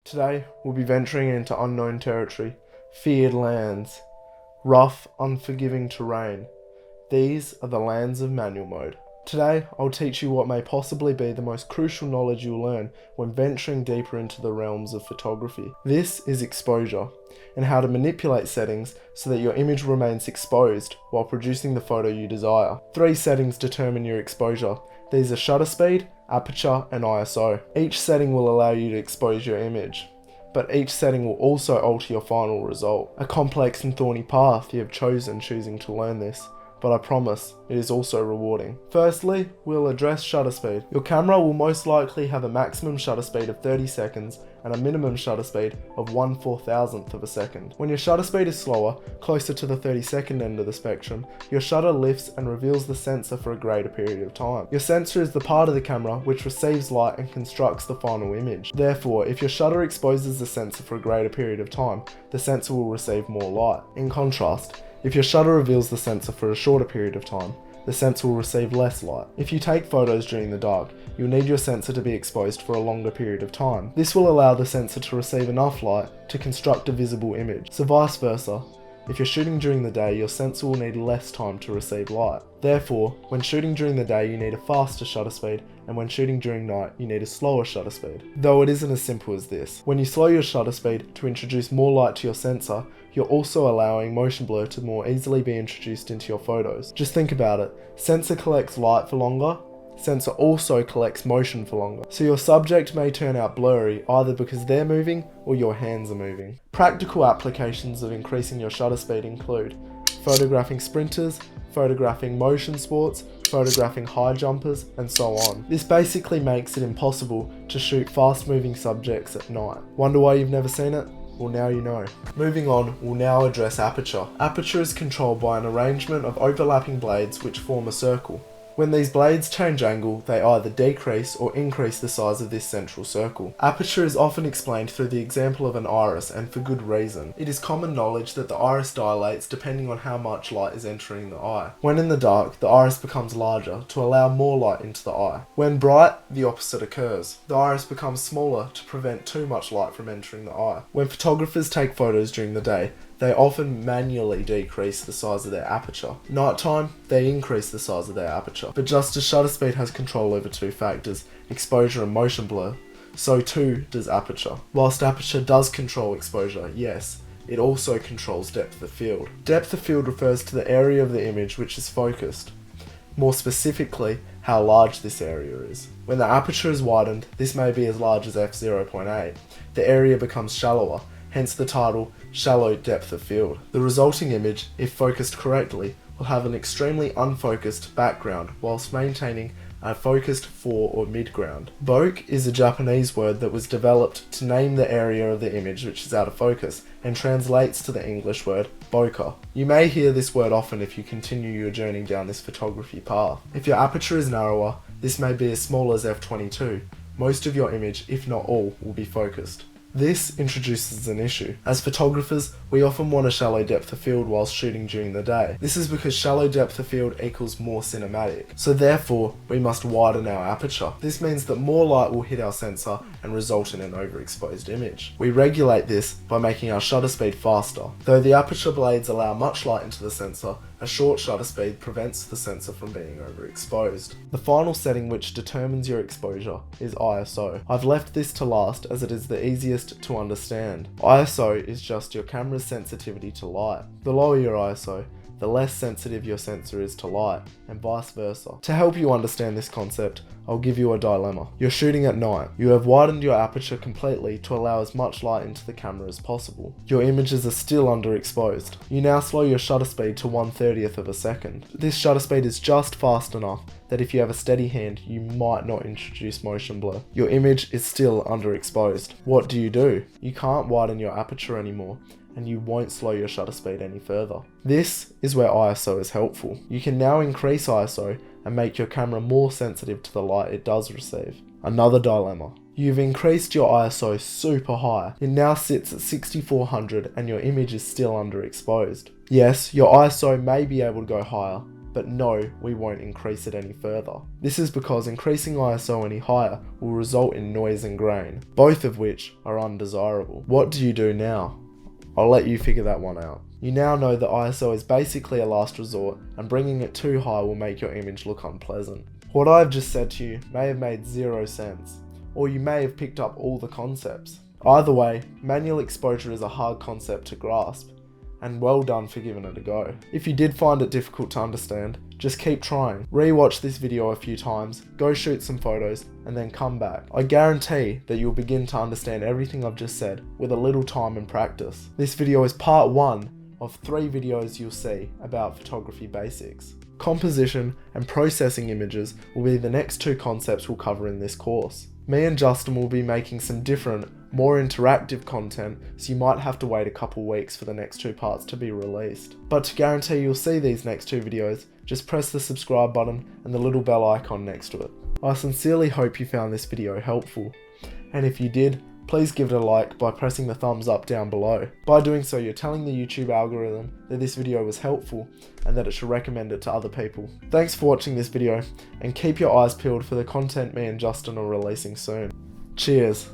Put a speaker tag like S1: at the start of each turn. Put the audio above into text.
S1: Today, we'll be venturing into unknown territory, feared lands, rough, unforgiving terrain. These are the lands of manual mode. Today, I'll teach you what may possibly be the most crucial knowledge you'll learn when venturing deeper into the realms of photography. This is exposure, and how to manipulate settings so that your image remains exposed while producing the photo you desire. 3 settings determine your exposure. These are shutter speed, aperture, and ISO. Each setting will allow you to expose your image, but each setting will also alter your final result. A complex and thorny path you have chosen choosing to learn this, but I promise it is also rewarding. Firstly, we'll address shutter speed. Your camera will most likely have a maximum shutter speed of 30 seconds and a minimum shutter speed of 1/4000th of a second. When your shutter speed is slower, closer to the 30-second end of the spectrum, your shutter lifts and reveals the sensor for a greater period of time. Your sensor is the part of the camera which receives light and constructs the final image. Therefore, if your shutter exposes the sensor for a greater period of time, the sensor will receive more light. In contrast, if your shutter reveals the sensor for a shorter period of time, the sensor will receive less light. If you take photos during the dark, you'll need your sensor to be exposed for a longer period of time. This will allow the sensor to receive enough light to construct a visible image. So vice versa, if you're shooting during the day, your sensor will need less time to receive light. Therefore, when shooting during the day, you need a faster shutter speed, and when shooting during night, you need a slower shutter speed. Though it isn't as simple as this. When you slow your shutter speed to introduce more light to your sensor, you're also allowing motion blur to more easily be introduced into your photos. Just think about it. Sensor collects light for longer, sensor also collects motion for longer. So your subject may turn out blurry either because they're moving or your hands are moving. Practical applications of increasing your shutter speed include photographing sprinters, photographing motion sports, photographing high jumpers, and so on. This basically makes it impossible to shoot fast moving subjects at night. Wonder why you've never seen it? Well, now you know. Moving on, we'll now address aperture. Aperture is controlled by an arrangement of overlapping blades which form a circle. When these blades change angle, they either decrease or increase the size of this central circle. Aperture is often explained through the example of an iris, and for good reason. It is common knowledge that the iris dilates depending on how much light is entering the eye. When in the dark, the iris becomes larger to allow more light into the eye. When bright, the opposite occurs. The iris becomes smaller to prevent too much light from entering the eye. When photographers take photos during the day, they often manually decrease the size of their aperture. Nighttime, they increase the size of their aperture. But just as shutter speed has control over 2 factors, exposure and motion blur, so too does aperture. Whilst aperture does control exposure, yes, it also controls depth of field. Depth of field refers to the area of the image which is focused. More specifically, how large this area is. When the aperture is widened, this may be as large as f0.8, the area becomes shallower, hence the title, Shallow Depth of Field. The resulting image, if focused correctly, will have an extremely unfocused background whilst maintaining a focused fore or midground. Bokeh is a Japanese word that was developed to name the area of the image which is out of focus and translates to the English word bokeh. You may hear this word often if you continue your journey down this photography path. If your aperture is narrower, this may be as small as f22. Most of your image, if not all, will be focused. This introduces an issue. As photographers, we often want a shallow depth of field whilst shooting during the day. This is because shallow depth of field equals more cinematic. So therefore, we must widen our aperture. This means that more light will hit our sensor and result in an overexposed image. We regulate this by making our shutter speed faster. Though the aperture blades allow much light into the sensor, a short shutter speed prevents the sensor from being overexposed. The final setting which determines your exposure is ISO. I've left this to last as it is the easiest to understand. ISO is just your camera's sensitivity to light. The lower your ISO, the less sensitive your sensor is to light, and vice versa. To help you understand this concept, I'll give you a dilemma. You're shooting at night. You have widened your aperture completely to allow as much light into the camera as possible. Your images are still underexposed. You now slow your shutter speed to 1/30th of a second. This shutter speed is just fast enough that if you have a steady hand, you might not introduce motion blur. Your image is still underexposed. What do? You can't widen your aperture anymore, and you won't slow your shutter speed any further. This is where ISO is helpful. You can now increase ISO and make your camera more sensitive to the light it does receive. Another dilemma. You've increased your ISO super high. It now sits at 6400 and your image is still underexposed. Yes, your ISO may be able to go higher, but no, we won't increase it any further. This is because increasing ISO any higher will result in noise and grain, both of which are undesirable. What do you do now? I'll let you figure that one out. You now know that ISO is basically a last resort, and bringing it too high will make your image look unpleasant. What I've just said to you may have made zero sense, or you may have picked up all the concepts. Either way, manual exposure is a hard concept to grasp, and well done for giving it a go. If you did find it difficult to understand, just keep trying. Rewatch this video a few times, go shoot some photos, and then come back. I guarantee that you'll begin to understand everything I've just said with a little time and practice. This video is part 1 of 3 videos you'll see about photography basics. Composition and processing images will be the next 2 concepts we'll cover in this course. Me and Justin will be making some different, more interactive content, so you might have to wait a couple weeks for the next 2 parts to be released. But to guarantee you'll see these next 2 videos, just press the subscribe button and the little bell icon next to it. I sincerely hope you found this video helpful, and if you did, please give it a like by pressing the thumbs up down below. By doing so, you're telling the YouTube algorithm that this video was helpful and that it should recommend it to other people. Thanks for watching this video, and keep your eyes peeled for the content me and Justin are releasing soon. Cheers.